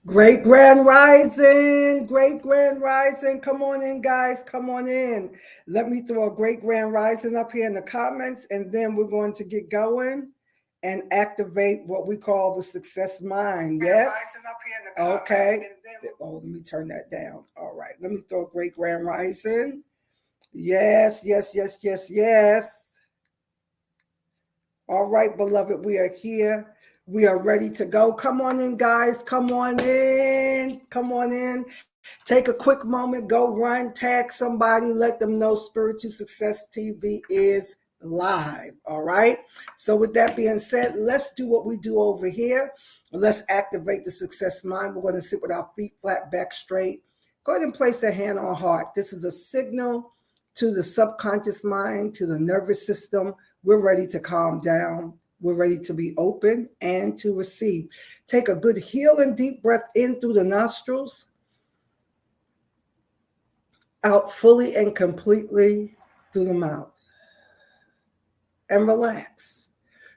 Great Grand Rising, Great Grand Rising. Come on in, guys. Come on in. Let me throw a Great Grand Rising up here in the comments, and then we're going to get going and activate what we call the success mind. Yes? Okay. Oh, let me turn that down. All right. Let me throw a Great Grand Rising. Yes, yes, yes, yes, yes. All right, beloved, we are here. We are ready to go. Come on in, guys. Come on in. Come on in. Take a quick moment, go run, tag somebody, let them know Spiritual Success TV is live. All right. So, with that being said, let's do what we do over here. Let's activate the success mind. We're going to sit with our feet flat, back straight. Go ahead and place a hand on heart. This is a signal to the subconscious mind, to the nervous system. We're ready to calm down. We're ready to be open and to receive. Take a good healing deep breath in through the nostrils, out fully and completely through the mouth. And relax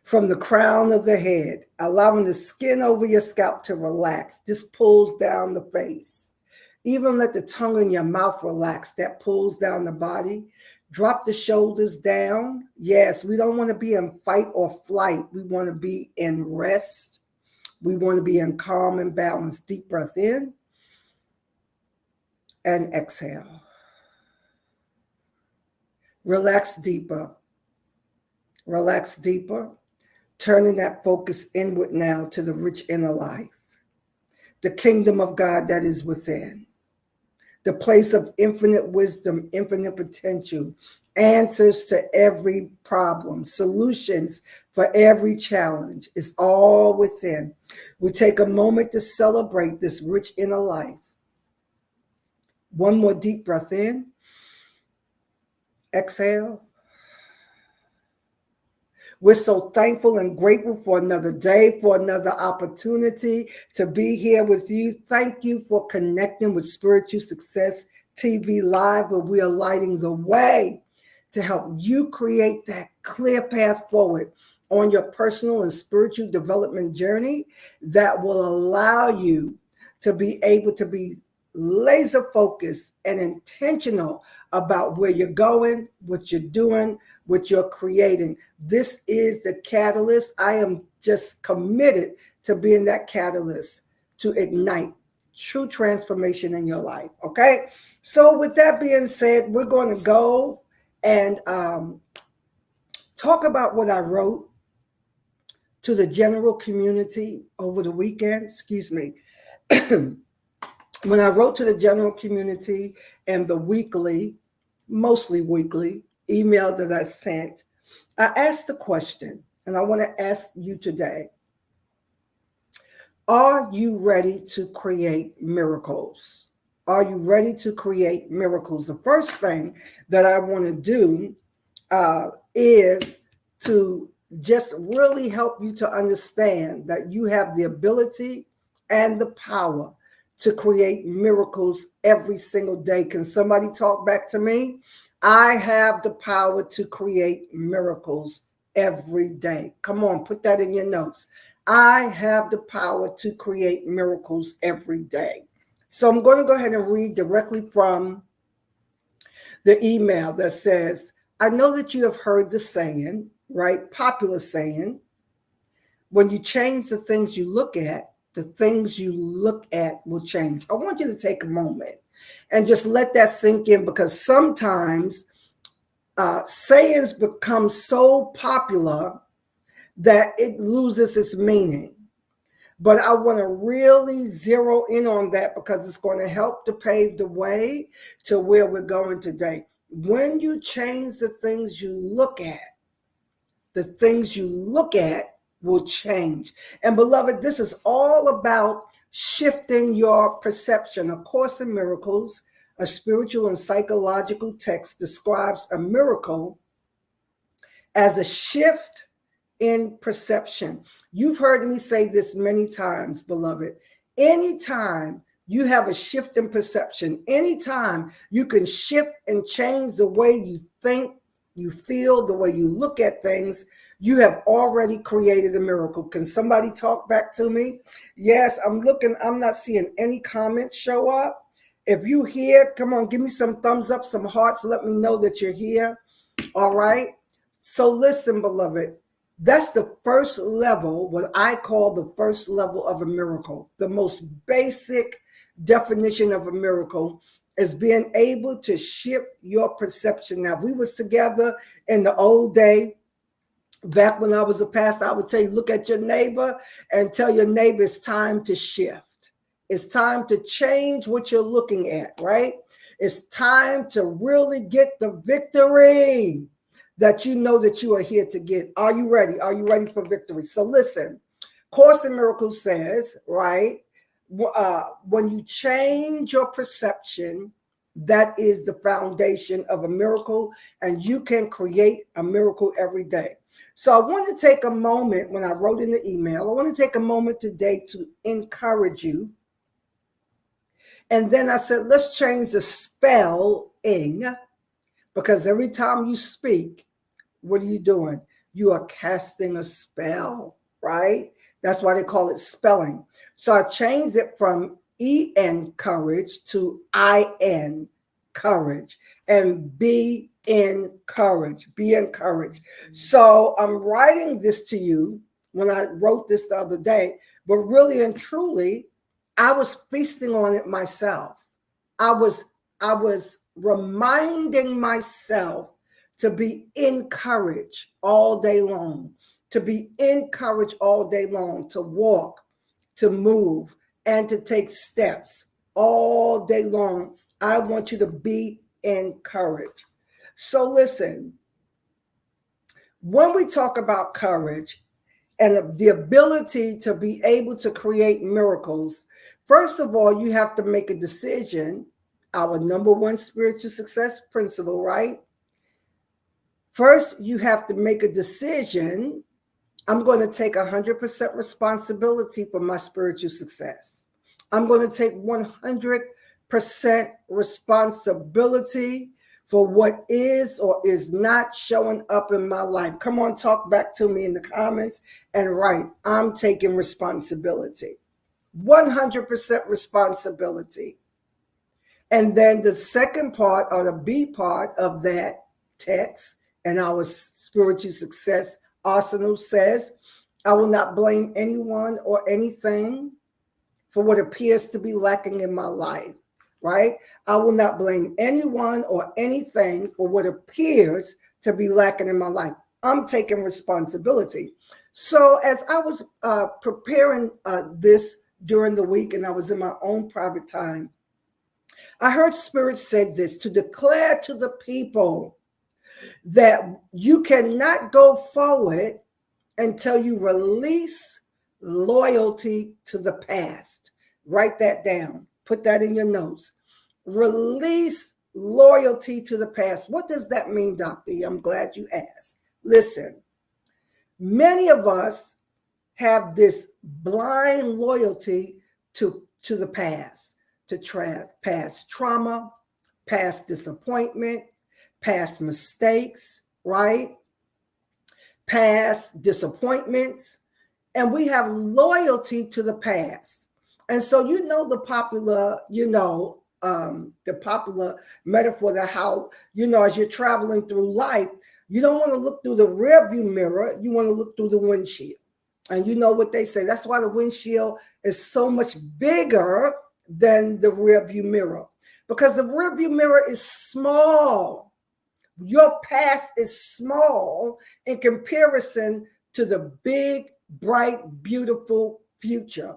from the crown of the head, allowing the skin over your scalp to relax. This pulls down the face. Even let the tongue in your mouth relax. That pulls down the body. Drop the shoulders down. Yes, we don't want to be in fight or flight. We want to be in rest. We want to be in calm and balance. Deep breath in and exhale. Relax deeper. Relax deeper. Turning that focus inward now to the rich inner life. The kingdom of God that is within. The place of infinite wisdom, infinite potential, answers to every problem, solutions for every challenge is all within. We take a moment to celebrate this rich inner life. One more deep breath in. Exhale. We're so thankful and grateful for another day, for another opportunity to be here with you. Thank you for connecting with Spiritual Success TV Live, where we are lighting the way to help you create that clear path forward on your personal and spiritual development journey that will allow you to be able to be laser focused and intentional about where you're going, what you're doing, what you're creating. This is the catalyst. I am just committed to being that catalyst to ignite true transformation in your life. Okay. So with that being said, we're going to go and talk about what I wrote to the general community over the weekend. Excuse me. When I wrote to the general community and the weekly, mostly weekly, email that I sent, I asked the question, and I want to ask you today, are you ready to create miracles? Are you ready to create miracles? The first thing that I want to do is to just really help you to understand that you have the ability and the power to create miracles every single day. Can somebody talk back to me? I have the power to create miracles every day. Come on, put that in your notes. I have the power to create miracles every day. So I'm going to go ahead and read directly from the email that says, I know that you have heard the saying, right? Popular saying, when you change the things you look at, the things you look at will change. I want you to take a moment and just let that sink in, because sometimes sayings become so popular that it loses its meaning. But I want to really zero in on that because it's going to help to pave the way to where we're going today. When you change the things you look at, the things you look at will change. And beloved, this is all about shifting your perception. A Course in Miracles, a spiritual and psychological text, describes a miracle as a shift in perception. You've heard me say this many times, beloved. Anytime you have a shift in perception, anytime you can shift and change the way you think, you feel, the way you look at things, You have already created a miracle. Can somebody talk back to me? Yes, I'm looking. I'm not seeing any comments show up. If you here, come on, give me some thumbs up, some hearts. Let me know that you're here. All right. So listen, beloved, that's the first level, what I call the first level of a miracle. The most basic definition of a miracle is being able to shift your perception. Now, we was together in the old day. Back when I was a pastor, I would tell you, look at your neighbor and tell your neighbor it's time to shift. It's time to change what you're looking at, right? It's time to really get the victory that you know that you are here to get. Are you ready? Are you ready for victory? So listen, Course in Miracles says, right, when you change your perception, that is the foundation of a miracle, and you can create a miracle every day. So I want to take a moment, when I wrote in the email, I want to take a moment today to encourage you. And then I said, let's change the spelling, because every time you speak, what are you doing? You are casting a spell, right? That's why they call it spelling. So I changed it from E-N courage to I-N courage, and be encouraged. Be encouraged. So I'm writing this to you when I wrote this the other day, but really and truly, I was feasting on it myself. I was reminding myself to be encouraged all day long, to be encouraged all day long, to walk, to move, and to take steps all day long. I want you to be encouraged. So listen, when we talk about courage and the ability to be able to create miracles, first of all, you have to make a decision. Our number one spiritual success principle, right? First, you have to make a decision. I'm going to take 100% responsibility for my spiritual success. I'm going to take 100% responsibility for what is or is not showing up in my life. Come on, talk back to me in the comments and write, I'm taking responsibility. 100% responsibility. And then the second part, or the B part of that text and our spiritual success arsenal says, I will not blame anyone or anything for what appears to be lacking in my life, right? I will not blame anyone or anything for what appears to be lacking in my life. I'm taking responsibility. So as I was preparing this during the week, and I was in my own private time, I heard Spirit say this, to declare to the people that you cannot go forward until you release loyalty to the past. Write that down. Put that in your notes. Release loyalty to the past. What does that mean, Dr. E? I'm glad you asked. Listen, many of us have this blind loyalty to the past, to past trauma, past disappointment, past mistakes, right? Past disappointments, and we have loyalty to the past. And so the popular metaphor that how, as you're traveling through life, you don't want to look through the rearview mirror, you want to look through the windshield. And you know what they say, that's why the windshield is so much bigger than the rearview mirror, because the rearview mirror is small. Your past is small in comparison to the big, bright, beautiful future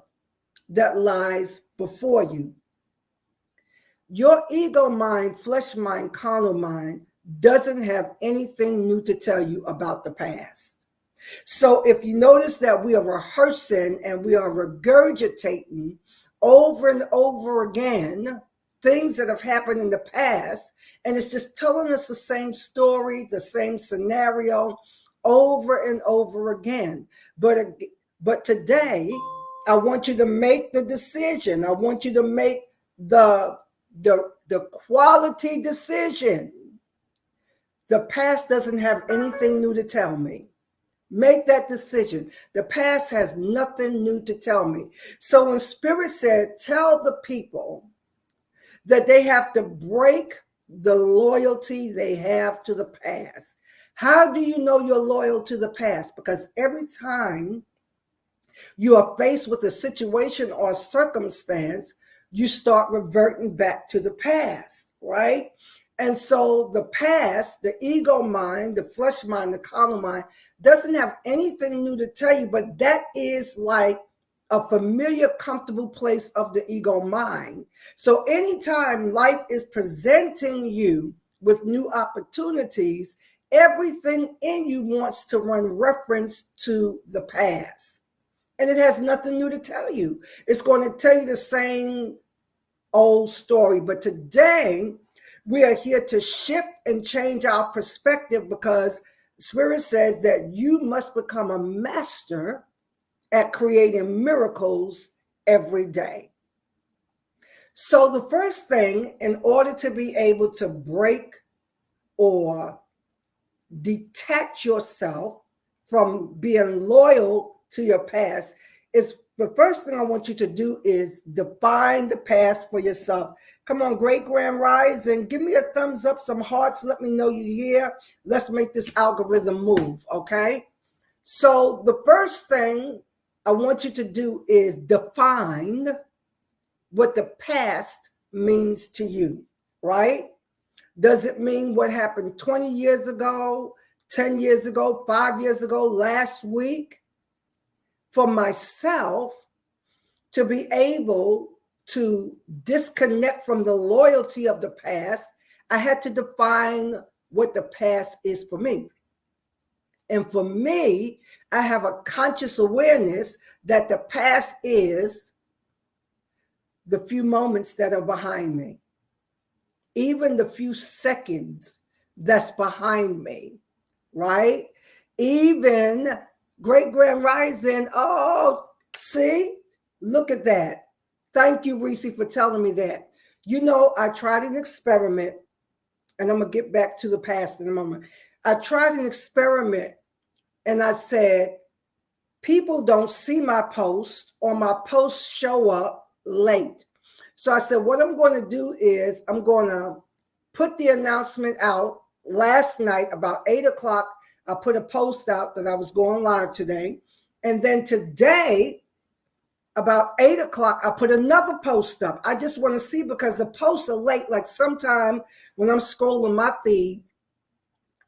that lies before you. Your ego mind, flesh mind, carnal mind doesn't have anything new to tell you about the past. So if you notice that we are rehearsing and we are regurgitating over and over again things that have happened in the past, and it's just telling us the same story, the same scenario over and over again. But today, I want you to make the decision. I want you to make the quality decision. The past doesn't have anything new to tell me. Make that decision. The past has nothing new to tell me. So when Spirit said, tell the people that they have to break the loyalty they have to the past. How do you know you're loyal to the past? Because every time you are faced with a situation or a circumstance, you start reverting back to the past, right? And so the past, the ego mind, the flesh mind, the carnal mind, doesn't have anything new to tell you, but that is like a familiar, comfortable place of the ego mind. So anytime life is presenting you with new opportunities, everything in you wants to run reference to the past. And it has nothing new to tell you. It's going to tell you the same old story. But today, we are here to shift and change our perspective, because Spirit says that you must become a master at creating miracles every day. So the first thing, in order to be able to break or detach yourself from being loyal to your past, is the first thing I want you to do is define the past for yourself. Come on, Great Grand Rising, give me a thumbs up, some hearts, let me know you're here. Let's make this algorithm move, okay? So the first thing I want you to do is define what the past means to you, right? Does it mean what happened 20 years ago, 10 years ago, 5 years ago, last week? For myself to be able to disconnect from the loyalty of the past, I had to define what the past is for me. And for me, I have a conscious awareness that the past is the few moments that are behind me, even the few seconds that's behind me, right? Even Great Grand Rising. Oh, see, look at that. Thank you, Reese, for telling me that. You know, I tried an experiment, and I'm going to get back to the past in a moment. I tried an experiment, and I said, people don't see my post, or my posts show up late. So I said, what I'm going to do is I'm going to put the announcement out last night about 8 o'clock. I put a post out that I was going live today. And then today, about 8 o'clock, I put another post up. I just want to see, because the posts are late. Like sometime when I'm scrolling my feed,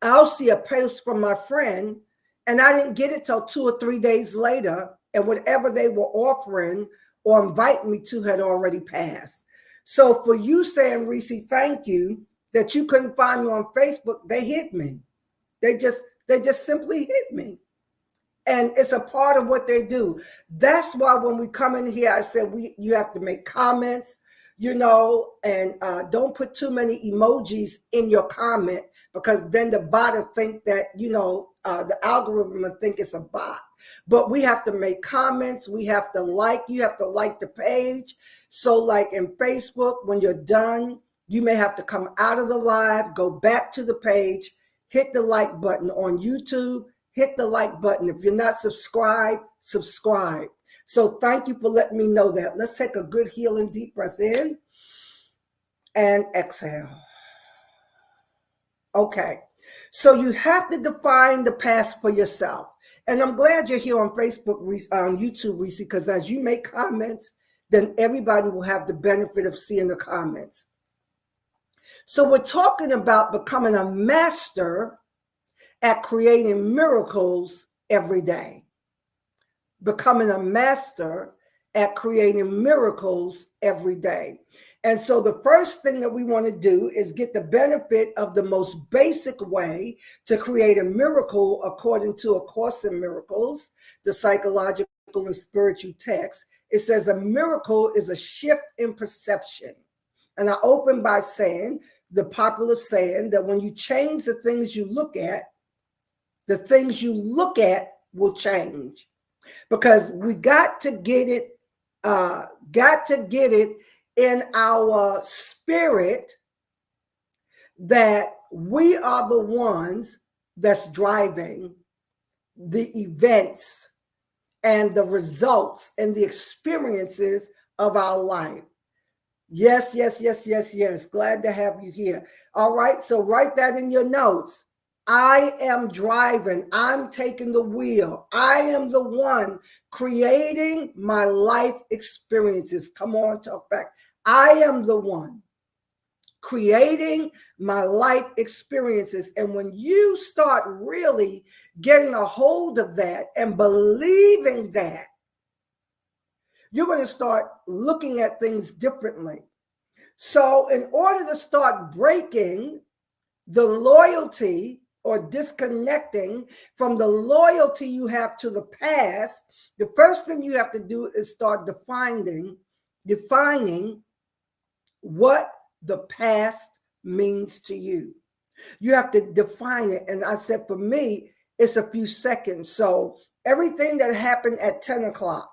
I'll see a post from my friend, and I didn't get it till 2 or 3 days later. And whatever they were offering or inviting me to had already passed. So for you saying, Reese, thank you, that you couldn't find me on Facebook, they hit me. They just simply hit me. And it's a part of what they do. That's why when we come in here, I said you have to make comments, and don't put too many emojis in your comment, because then the bot will think that, the algorithm will think it's a bot. But we have to make comments. We have to you have to like the page. So like in Facebook, when you're done, you may have to come out of the live, go back to the page, hit the like button. On YouTube, hit the like button. If you're not subscribed, subscribe. So thank you for letting me know that. Let's take a good healing deep breath in and exhale. Okay. So you have to define the past for yourself. And I'm glad you're here on Facebook, on YouTube, Reese, because as you make comments, then everybody will have the benefit of seeing the comments. So we're talking about becoming a master at creating miracles every day. Becoming a master at creating miracles every day. And so the first thing that we want to do is get the benefit of the most basic way to create a miracle according to A Course in Miracles, the psychological and spiritual text. It says a miracle is a shift in perception. And I open by saying, the popular saying that when you change the things you look at, the things you look at will change. Because we got to get it in our spirit that we are the ones that's driving the events and the results and the experiences of our life. Yes, yes, yes, yes, yes. Glad to have you here. All right, so write that in your notes. I am driving. I'm taking the wheel. I am the one creating my life experiences. Come on, talk back. I am the one creating my life experiences. And when you start really getting a hold of that and believing that, you're going to start looking at things differently. So, in order to start breaking the loyalty or disconnecting from the loyalty you have to the past, the first thing you have to do is start defining what the past means to you. You have to define it. And I said, for me, it's a few seconds. So everything that happened at 10 o'clock,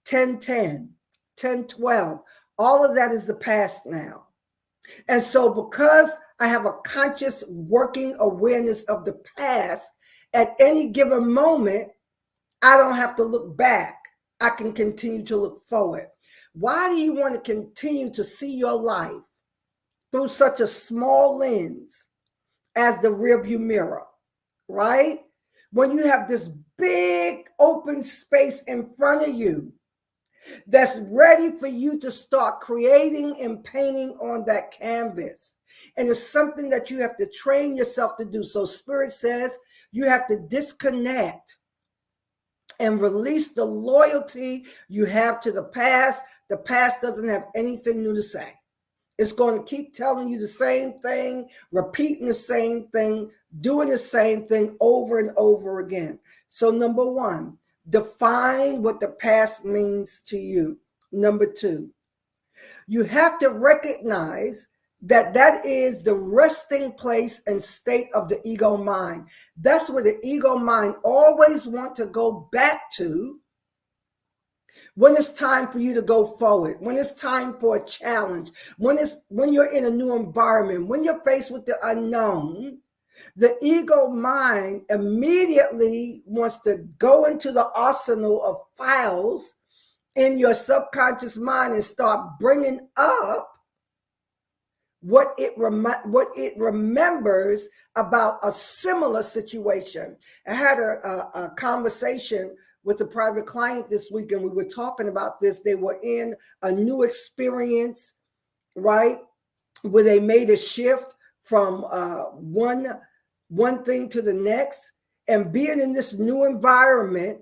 10:10, 10:12, all of that is the past now. And so because I have a conscious working awareness of the past, at any given moment, I don't have to look back. I can continue to look forward. Why do you want to continue to see your life through such a small lens as the rearview mirror, right? When you have this big open space in front of you that's ready for you to start creating and painting on that canvas. And it's something that you have to train yourself to do. So Spirit says you have to disconnect and release the loyalty you have to the past. The past doesn't have anything new to say. It's going to keep telling you the same thing, repeating the same thing, doing the same thing over and over again. So number one, define what the past means to you. Number two, you have to recognize that that is the resting place and state of the ego mind. That's where the ego mind always wants to go back to when it's time for you to go forward, when it's time for a challenge, when you're in a new environment, when you're faced with the unknown. The ego mind immediately wants to go into the arsenal of files in your subconscious mind and start bringing up what it remembers about a similar situation. I had a conversation with a private client this week, and we were talking about this. They were in a new experience, right, where they made a shift from one thing to the next, and being in this new environment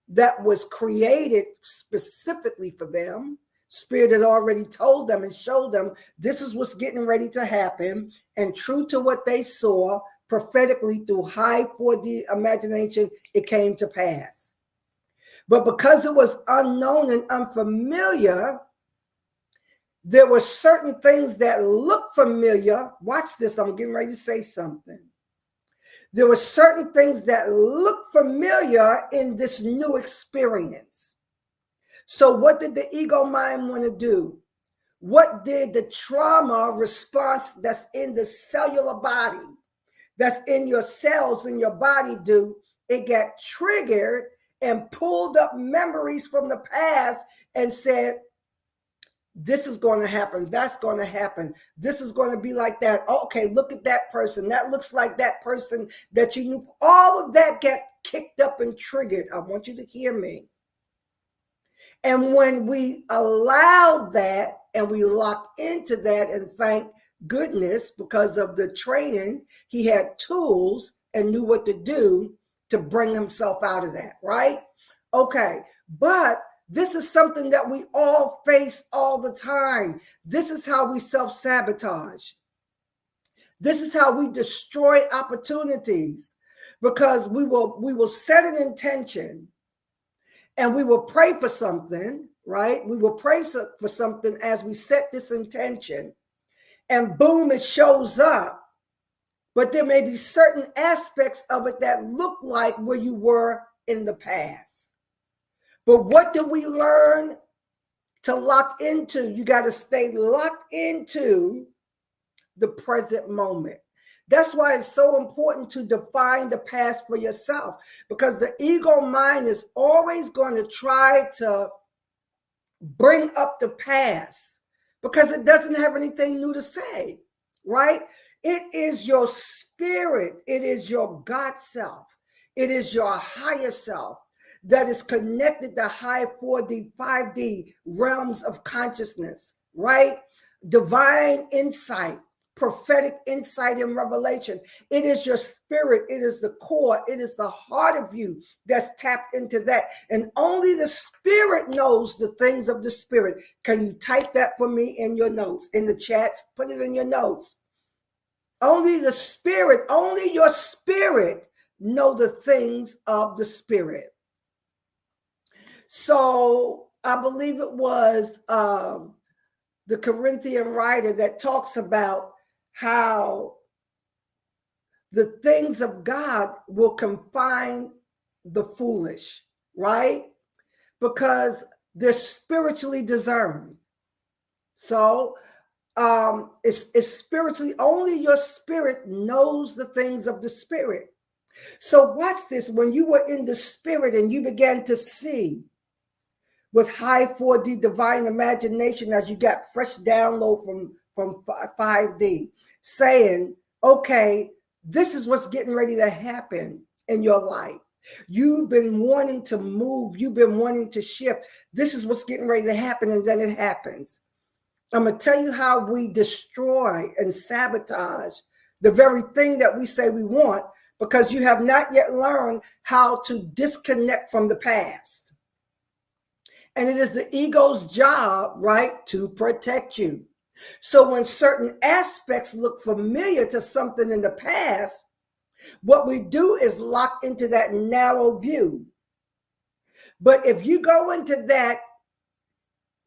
that was created specifically for them. Spirit had already told them and showed them this is what's getting ready to happen. And true to what they saw prophetically through high 4D imagination, it came to pass. But because it was unknown and unfamiliar, there were certain things that looked familiar. Watch this, I'm getting ready to say something. There were certain things that looked familiar in this new experience. So what did the ego mind want to do? What did the trauma response that's in the cellular body, that's in your cells in your body do? It got triggered and pulled up memories from the past and said, this is going to happen. That's going to happen. This is going to be like that. Okay, look at that person. That looks like that person that you knew. All of that got kicked up and triggered. I want you to hear me. And when we allow that and we lock into that, and thank goodness, because of the training, he had tools and knew what to do to bring himself out of that, right? Okay, but this is something that we all face all the time. This is how we self-sabotage. This is how we destroy opportunities, because we will set an intention and we will pray for something, right? We will pray for something as we set this intention, and boom, it shows up. But there may be certain aspects of it that look like where you were in the past. But what do we learn to lock into? You got to stay locked into the present moment. That's why it's so important to define the past for yourself, because the ego mind is always going to try to bring up the past because it doesn't have anything new to say, right? It is your spirit, it is your God self, it is your higher self that is connected to high 4D, 5D realms of consciousness, right? Divine insight, prophetic insight and revelation. It is your spirit, it is the core, it is the heart of you that's tapped into that. And only the spirit knows the things of the spirit. Can you type that for me in your notes, in the chats? Put it in your notes. Only the spirit, only your spirit know the things of the spirit. So I believe it was the Corinthian writer that talks about how the things of God will confine the foolish, right? Because they're spiritually discerned. So it's spiritually, only your spirit knows the things of the spirit. So watch this. When you were in the spirit and you began to see with high 4D divine imagination, as you got fresh download from 5D, saying, okay, this is what's getting ready to happen in your life. You've been wanting to move. You've been wanting to shift. This is what's getting ready to happen, and then it happens. I'm going to tell you how we destroy and sabotage the very thing that we say we want, because you have not yet learned how to disconnect from the past. And it is the ego's job, right, to protect you. So when certain aspects look familiar to something in the past, what we do is lock into that narrow view. But if you go into that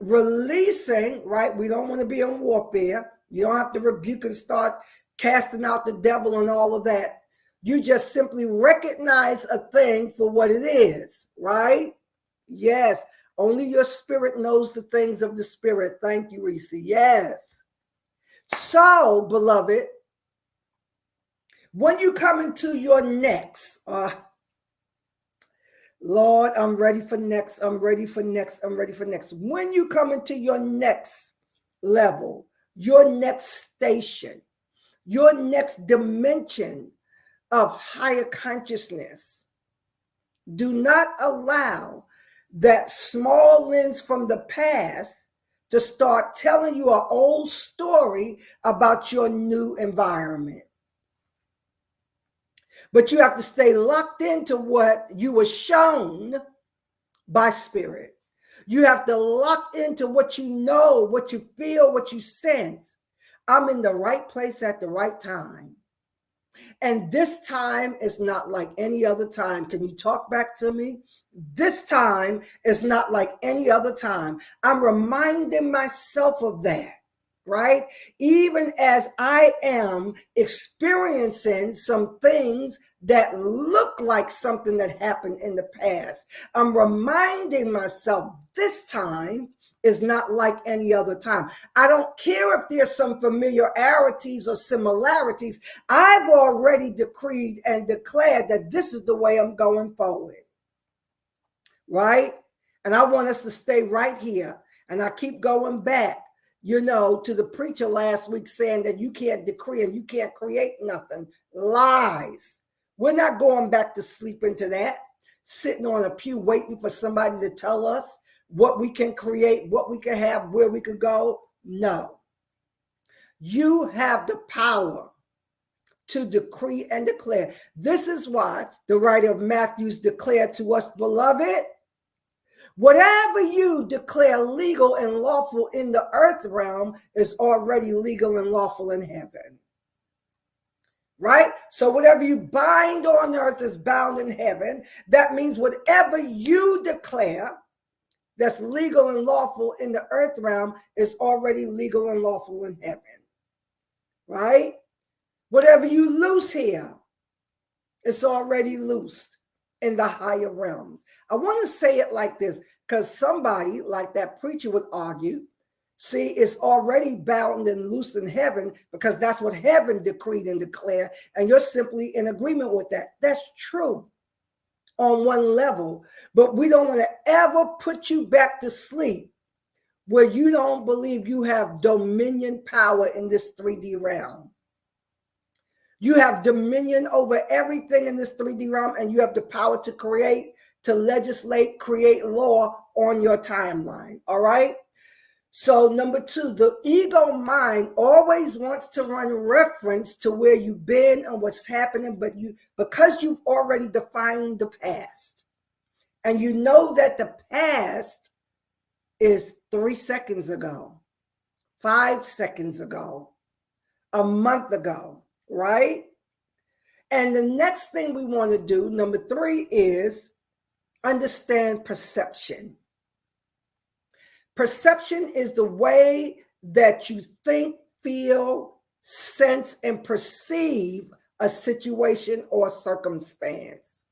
releasing, right, we don't want to be in warfare. You don't have to rebuke and start casting out the devil and all of that. You just simply recognize a thing for what it is, right? Yes. Only your spirit knows the things of the spirit. Thank you, Reese. Yes. So, beloved, when you come into your next, Lord, I'm ready for next. I'm ready for next. I'm ready for next. When you come into your next level, your next station, your next dimension of higher consciousness, do not allow that small lens from the past to start telling you an old story about your new environment. But you have to stay locked into what you were shown by spirit. You have to lock into what you know, what you feel, what you sense. I'm in the right place at the right time. And this time is not like any other time. Can you talk back to me? This time is not like any other time. I'm reminding myself of that, right? Even as I am experiencing some things that look like something that happened in the past, I'm reminding myself this time is not like any other time. I don't care if there's some familiarities or similarities. I've already decreed and declared that this is the way I'm going forward. Right? And I want us to stay right here. And I keep going back, to the preacher last week saying that you can't decree and you can't create nothing. Lies. We're not going back to sleep into that, sitting on a pew waiting for somebody to tell us what we can create, what we can have, where we could go. No. You have the power to decree and declare. This is why the writer of Matthew declared to us, beloved, whatever you declare legal and lawful in the earth realm is already legal and lawful in heaven. Right? So whatever you bind on earth is bound in heaven. That means whatever you declare that's legal and lawful in the earth realm is already legal and lawful in heaven. Right? Whatever you loose here, it's already loosed in the higher realms. I want to say it like this, because somebody, like that preacher would argue, See, it's already bound and loosed in heaven because that's what heaven decreed and declared. And you're simply in agreement with that. That's true on one level. But we don't want to ever put you back to sleep where you don't believe you have dominion power in this 3D realm. You have dominion over everything in this 3D realm, and you have the power to create, to legislate, create law on your timeline. All right? So number 2, the ego mind always wants to run reference to where you've been and what's happening, but because you've already defined the past, and you know that the past is 3 seconds ago, 5 seconds ago, a month ago, right? And the next thing we want to do, number 3, is understand perception. Perception is the way that you think, feel, sense, and perceive a situation or circumstance.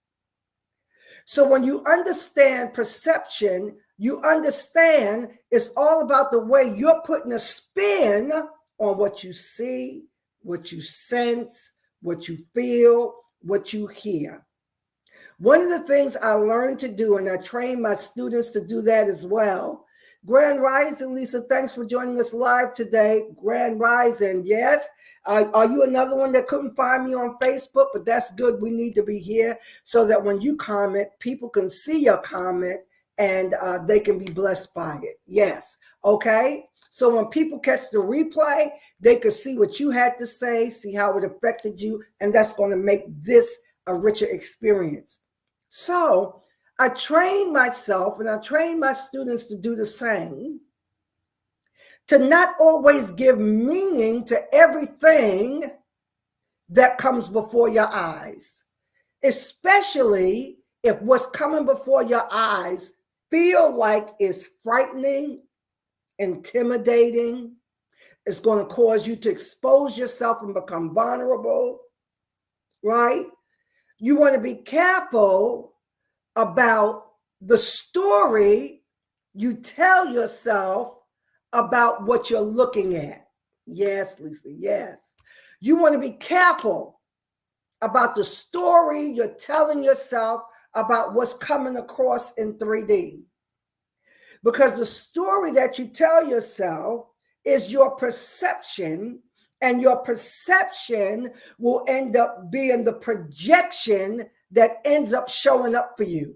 So when you understand perception, you understand it's all about the way you're putting a spin on what you see, what you sense, what you feel, what you hear. One of the things I learned to do, and I train my students to do that as well. Grand Rising, Lisa, thanks for joining us live today. Grand Rising, yes. Are you another one that couldn't find me on Facebook? But that's good. We need to be here so that when you comment, people can see your comment and they can be blessed by it. Yes. Okay. So when people catch the replay, they can see what you had to say, see how it affected you, and that's going to make this a richer experience. So I train myself and I train my students to do the same, to not always give meaning to everything that comes before your eyes, especially if what's coming before your eyes feel like it's frightening, intimidating. It's going to cause you to expose yourself and become vulnerable, right? You want to be careful about the story you tell yourself about what you're looking at. Yes, Lisa, yes. You want to be careful about the story you're telling yourself about what's coming across in 3D. Because the story that you tell yourself is your perception, and your perception will end up being the projection that ends up showing up for you,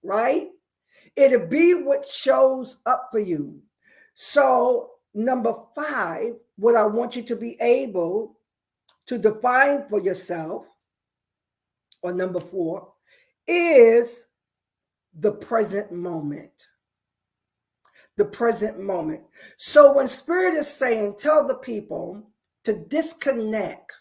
right? It'll be what shows up for you. So number 5, what I want you to be able to define for yourself, or number 4, is the present moment. The present moment. So when Spirit is saying, tell the people to disconnect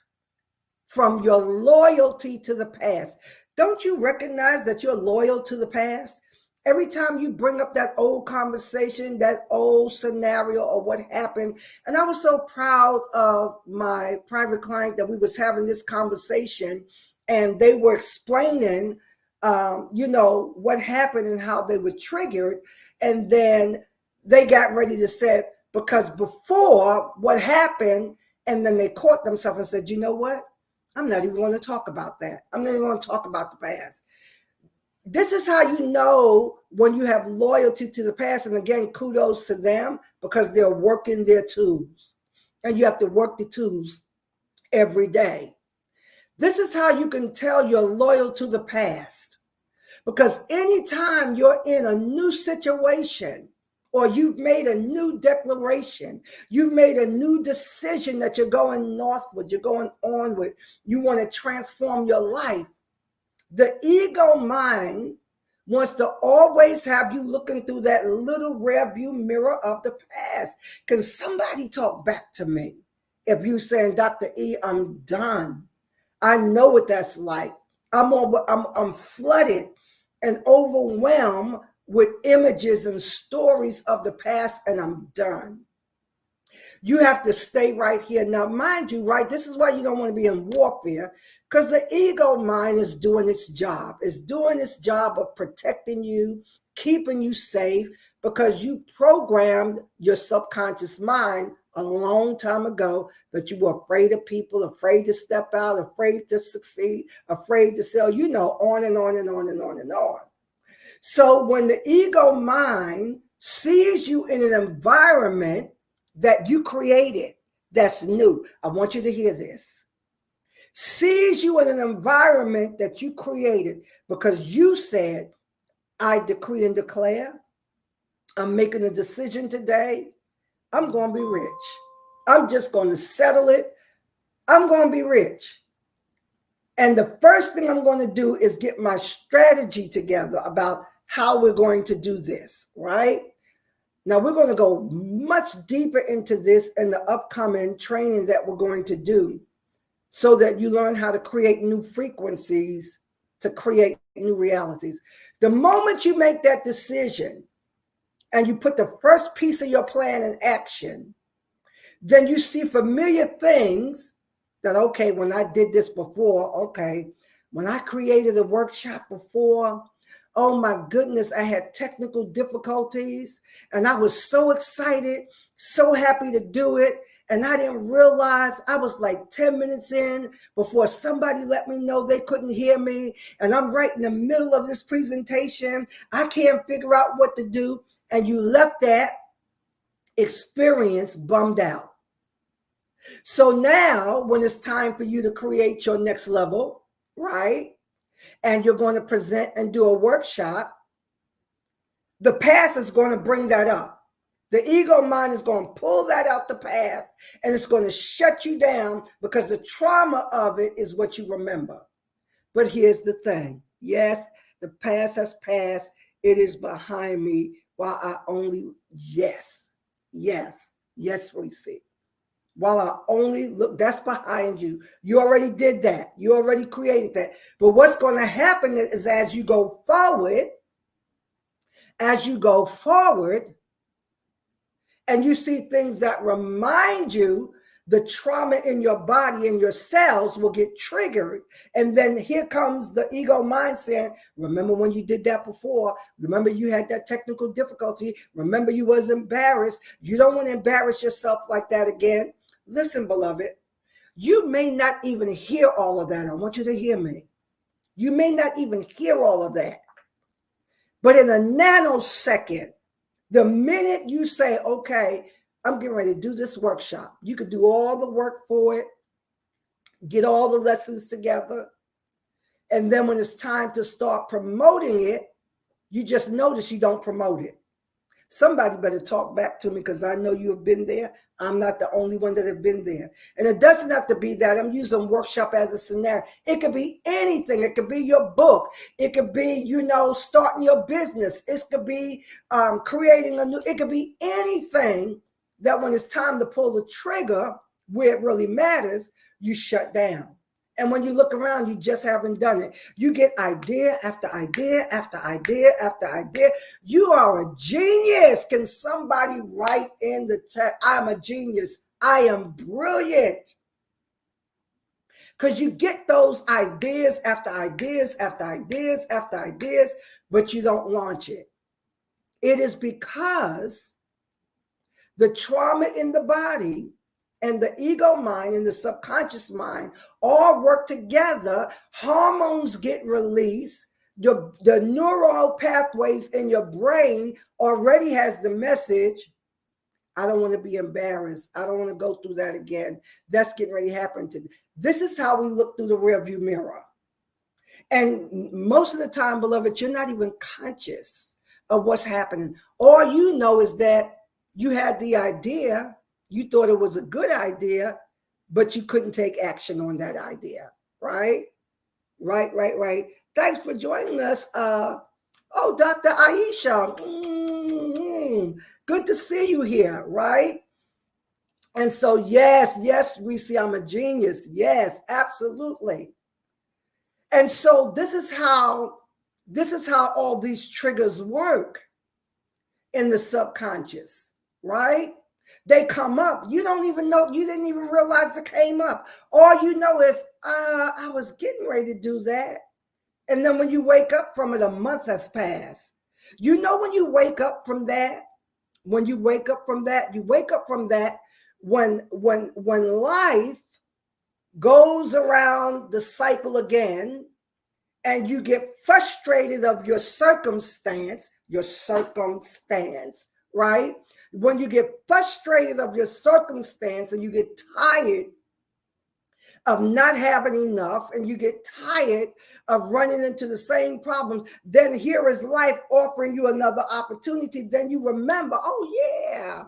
from your loyalty to the past. Don't you recognize that you're loyal to the past? Every time you bring up that old conversation, that old scenario or what happened. And I was so proud of my private client that we was having this conversation, and they were explaining, what happened and how they were triggered. And then they got ready to say, because before what happened, and then they caught themselves and said, you know what? I'm not even going to talk about that. I'm not even going to talk about the past. This is how you know when you have loyalty to the past. And again, kudos to them, because they're working their tools. And you have to work the tools every day. This is how you can tell you're loyal to the past. Because anytime you're in a new situation, or you've made a new declaration, you've made a new decision that you're going northward, you're going onward, you want to transform your life, the ego mind wants to always have you looking through that little rear view mirror of the past. Can somebody talk back to me? If you're saying, Dr. E, I'm done. I know what that's like. I'm flooded and overwhelmed with images and stories of the past, and I'm done. You have to stay right here. Now, mind you, right, this is why you don't want to be in warfare, because the ego mind is doing its job. It's doing its job of protecting you, keeping you safe, because you programmed your subconscious mind a long time ago that you were afraid of people, afraid to step out, afraid to succeed, afraid to sell, on and on and on and on and on. So when the ego mind sees you in an environment that you created that's new, I want you to hear this. Sees you in an environment that you created because you said, I decree and declare, I'm making a decision today, I'm going to be rich. I'm just going to settle it. I'm going to be rich. And the first thing I'm going to do is get my strategy together about how we're going to do this, right? Now, we're going to go much deeper into this in the upcoming training that we're going to do so that you learn how to create new frequencies to create new realities. The moment you make that decision and you put the first piece of your plan in action, then you see familiar things that, okay, when I did this before, okay, when I created a workshop before, oh my goodness, I had technical difficulties and I was so excited, so happy to do it. And I didn't realize I was like 10 minutes in before somebody let me know they couldn't hear me. And I'm right in the middle of this presentation. I can't figure out what to do. And you left that experience bummed out. So now when it's time for you to create your next level, right? And you're going to present and do a workshop, the past is going to bring that up. The ego mind is going to pull that out the past and it's going to shut you down because the trauma of it is what you remember. But here's the thing. Yes, the past has passed. It is behind me while I only, yes, Reese. While I only look, that's behind you. You already did that. You already created that. But what's going to happen is as you go forward, and you see things that remind you, the trauma in your body and your cells will get triggered. And then here comes the ego mind saying, remember when you did that before? Remember you had that technical difficulty? Remember you was embarrassed? You don't want to embarrass yourself like that again. Listen, beloved, you may not even hear all of that. I want you to hear me. You may not even hear all of that. But in a nanosecond, the minute you say, okay, I'm getting ready to do this workshop, you could do all the work for it, get all the lessons together. And then when it's time to start promoting it, you just notice you don't promote it. Somebody better talk back to me because I know you have been there. I'm not the only one that have been there. And it doesn't have to be that. I'm using workshop as a scenario. It could be anything. It could be your book. It could be, starting your business. It could be creating it could be anything that when it's time to pull the trigger where it really matters, you shut down. And when you look around, you just haven't done it. You get idea after idea after idea after idea. You are a genius. Can somebody write in the chat, I'm a genius. I am brilliant. Because you get those ideas after ideas after ideas after ideas, but you don't launch it. It is because the trauma in the body and the ego mind and the subconscious mind all work together. Hormones get released. The neural pathways in your brain already has the message, I don't want to be embarrassed. I don't want to go through that again. That's getting ready to happen to me. This is how we look through the rearview mirror. And most of the time, beloved, you're not even conscious of what's happening. All you know is that you had the idea, you thought it was a good idea, but you couldn't take action on that idea, right? Right. Thanks for joining us. Dr. Aisha, good to see you here, right? And so, yes, Reese, I'm a genius. Yes, absolutely. And so this is how all these triggers work in the subconscious, right? They come up. You don't even know, you didn't even realize it came up. All you know is, I was getting ready to do that. And then when you wake up from it, a month has passed. You know, when you wake up from that, you wake up from that when life goes around the cycle again, and you get frustrated of your circumstance, right? When you get frustrated of your circumstance and you get tired of not having enough and you get tired of running into the same problems, then here is life offering you another opportunity. Then you remember, oh yeah,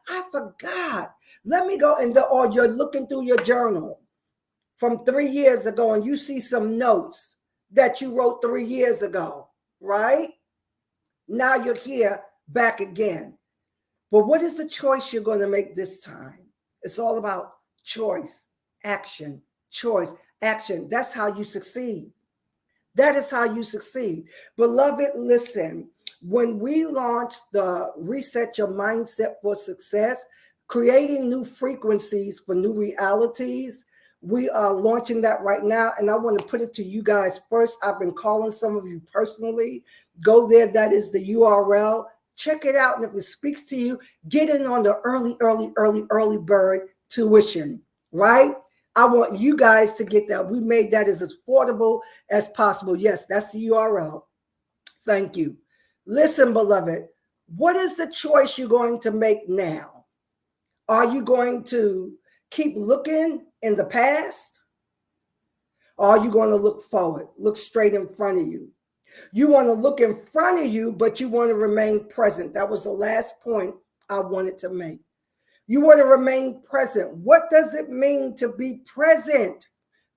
I forgot. Let me go. Or you're looking through your journal from 3 years ago and you see some notes that you wrote 3 years ago, right? Now you're here back again. But what is the choice you're going to make this time? It's all about choice, action, choice, action. That's how you succeed. That is how you succeed. Beloved, listen, when we launched the Reset Your Mindset for Success, creating new frequencies for new realities, we are launching that right now. And I want to put it to you guys first. I've been calling some of you personally. Go there. That is the URL. Check it out. And if it speaks to you, get in on the early bird tuition, right? I want you guys to get that. We made that as affordable as possible. Yes, that's the URL. Thank you. Listen, beloved, what is the choice you're going to make now? Are you going to keep looking in the past? Or are you going to look forward, look straight in front of you? You want to look in front of you, but you want to remain present. That was the last point I wanted to make. You want to remain present. What does it mean to be present?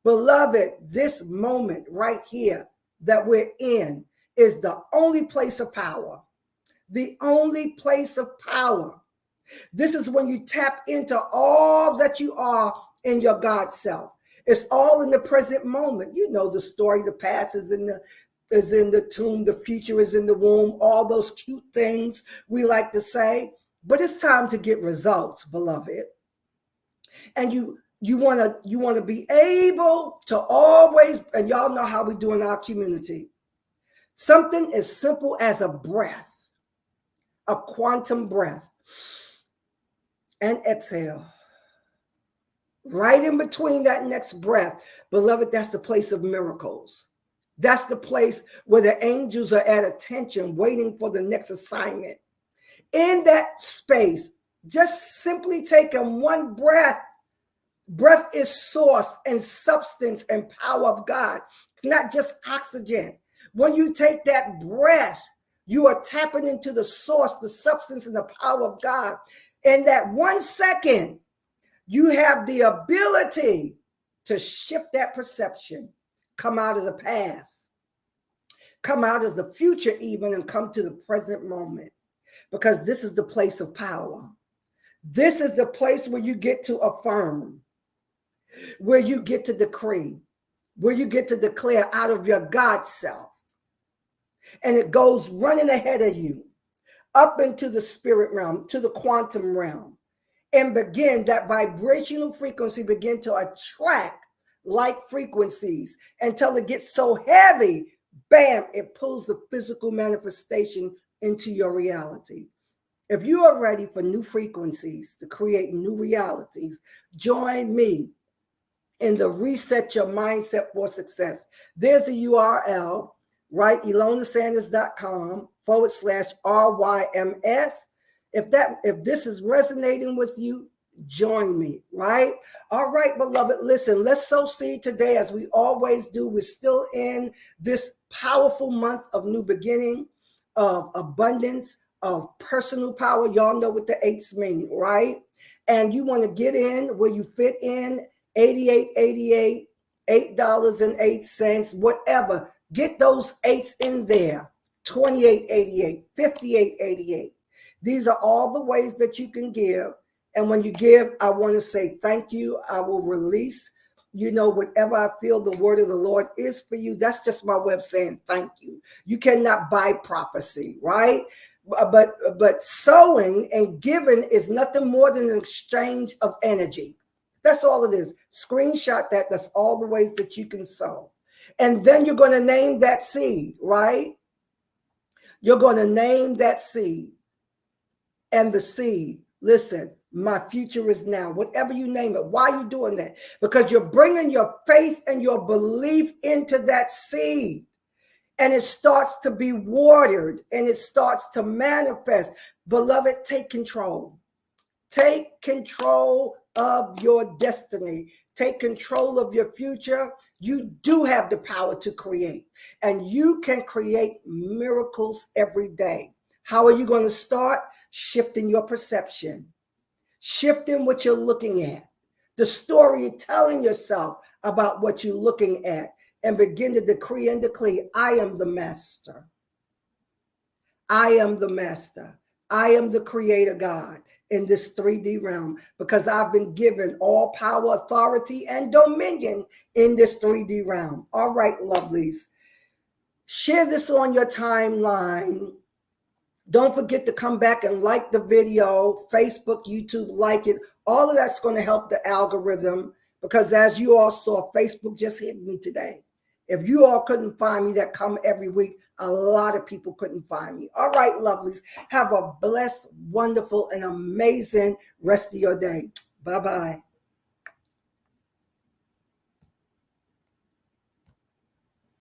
Beloved, this moment right here that we're in is the only place of power. The only place of power. This is when you tap into all that you are in your God self. It's all in the present moment. You know the story. The past is in the tomb. The future is in the womb. All those cute things we like to say. But it's time to get results, beloved. And you want to be able to always, and y'all know how we do in our community, something as simple as a breath, a quantum breath, and exhale. Right in between that next breath, beloved, that's the place of miracles. That's the place where the angels are at attention, waiting for the next assignment. In that space, just simply taking one breath. Breath is source and substance and power of God. It's not just oxygen. When you take that breath, you are tapping into the source, the substance, and the power of God. In that 1 second, you have the ability to shift that perception, come out of the past, come out of the future even, and come to the present moment. Because this is the place of power. This is the place where you get to affirm, where you get to decree, where you get to declare out of your God self. And it goes running ahead of you up into the spirit realm, to the quantum realm, and begin that vibrational frequency begin to attract like frequencies until it gets so heavy, bam, it pulls the physical manifestation into your reality. If you are ready for new frequencies to create new realities, join me in the Reset Your Mindset for Success. There's the URL, right? ElonaSanders.com/RYMS. If this is resonating with you, join me, right? All right, beloved, listen, let's sow seed today as we always do. We're still in this powerful month of new beginning, of abundance, of personal power. Y'all know what the 8s mean, right? And you want to get in where you fit in, $88.88, $8.08, whatever. Get those 8s in there. $28.88, $58.88. These are all the ways that you can give. And when you give, I want to say thank you. I will release, whatever I feel the word of the Lord is for you. That's just my way of saying thank you. You cannot buy prophecy, right? But sowing and giving is nothing more than an exchange of energy. That's all it is. Screenshot that. That's all the ways that you can sow. And then you're going to name that seed, right? You're going to name that seed. And the seed, listen, my future is now. Whatever you name it. Why are you doing that? Because you're bringing your faith and your belief into that seed. And it starts to be watered and it starts to manifest. Beloved, take control. Take control of your destiny. Take control of your future. You do have the power to create, and you can create miracles every day. How are you going to start? Shifting your perception, shifting what you're looking at, the story you're telling yourself about what you're looking at, and begin to decree and declare, I am the master. I am the master. I am the creator God in this 3D realm because I've been given all power, authority, and dominion in this 3D realm. All right, lovelies. Share this on your timeline. Don't forget to come back and like the video, Facebook, YouTube, like it. All of that's going to help the algorithm because as you all saw, Facebook just hit me today. If you all couldn't find me that come every week, a lot of people couldn't find me. All right, lovelies. Have a blessed, wonderful, and amazing rest of your day. Bye-bye.